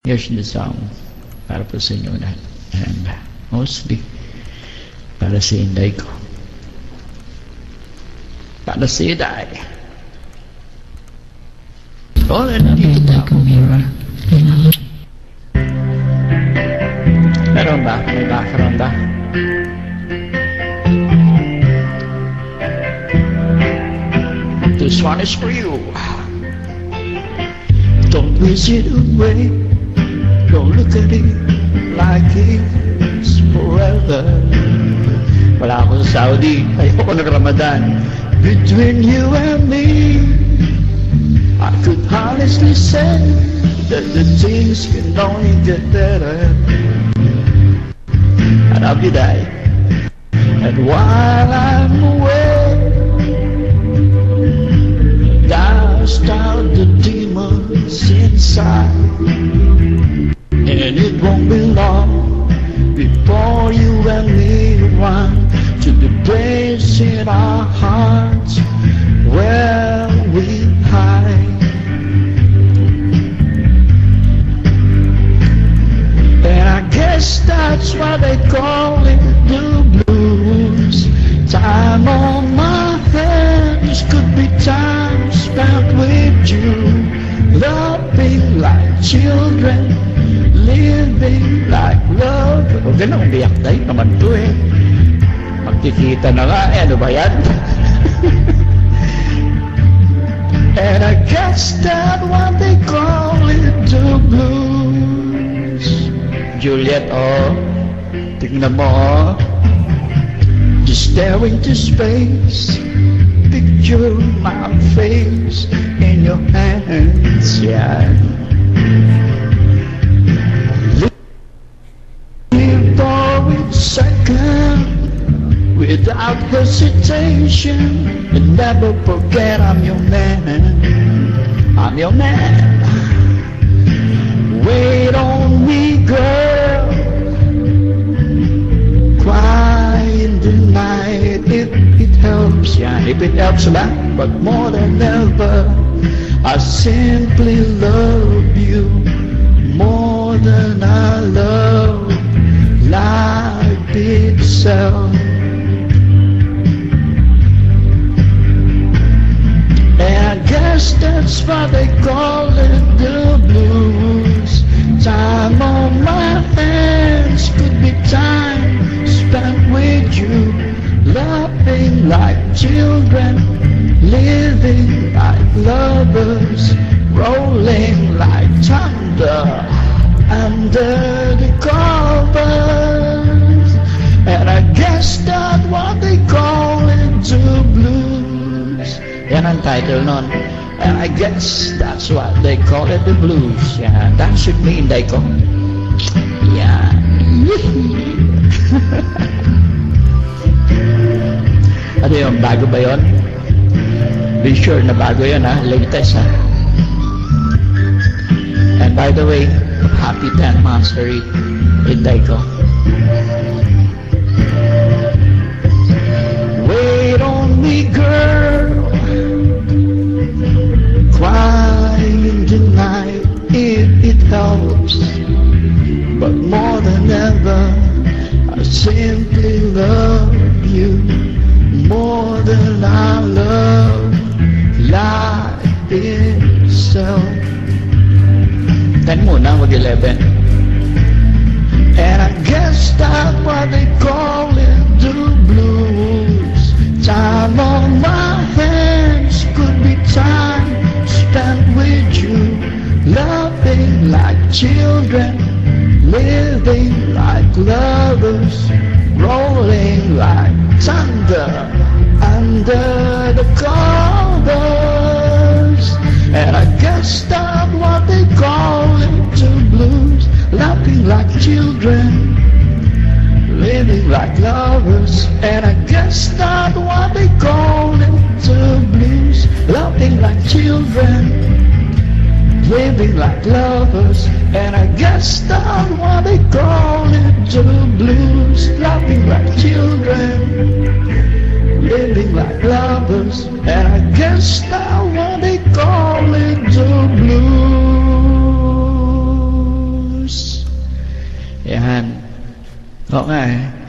Here's the song para po sa inyo na. And mostly para sa Inday ko. Para sa Inday. Oh, nandito pa ako. Meron ba? May background ba? This one is for you. Don't wish it away. Don't look at it like it's forever. Wala ako sa Saudi. Ayoko nag-Ramadan. Between you and me, I could honestly say that the things can only get better. I love you, Dad. And while I'm away, cast out the demons inside. And it won't be long before you and me run to the place in our hearts where we hide. And I guess that's why they call it the blues. Time on my hands could be time spent with you, loving like children, living like love. Huwag ka na umiyak tayo naman to eh. Magkikita na nga eh, ano ba yan? And I guess that's what they call it the blues. Juliet, oh, tingnan mo, oh. Just staring to space, picture my face in your hands, yeah. Live for a second without hesitation, and never forget I'm your man. I'm your man. Wait on me, girl. Cry in the night if it helps. Yeah, if it helps a lot, but more than ever, I simply love you more than I love life itself. And I guess that's why they call it the blues. Time on my hands could be time spent with you, loving like children, living like lovers, rolling like thunder under the covers. And I guess that's what they call it the blues. Yan ang title nun. And I guess that's what they call it the blues. Yeah, that should be Inday ko. Yeah. Ano yung bago ba yun? Be sure na bago yun ha, latest ha. And by the way, happy 10th anniversary, Inday ko. Wait on me, girl. Cry in the night if it helps, but more than ever, I simply love you more than I love life itself. 10 muna, wag 11. And I guess that's what they call it the blues. Time on my hands could be time spent with you, loving like children, living like lovers, rolling like thunder under the covers. And I guess that's what they call it the blues. Laughing like children, living like lovers. And I guess that's what they call it the blues. Laughing like children, living like lovers. And I guess that's what they call it the blues. Laughing like children, living like lovers. And I guess that's what they call it the blues. Oo nga eh.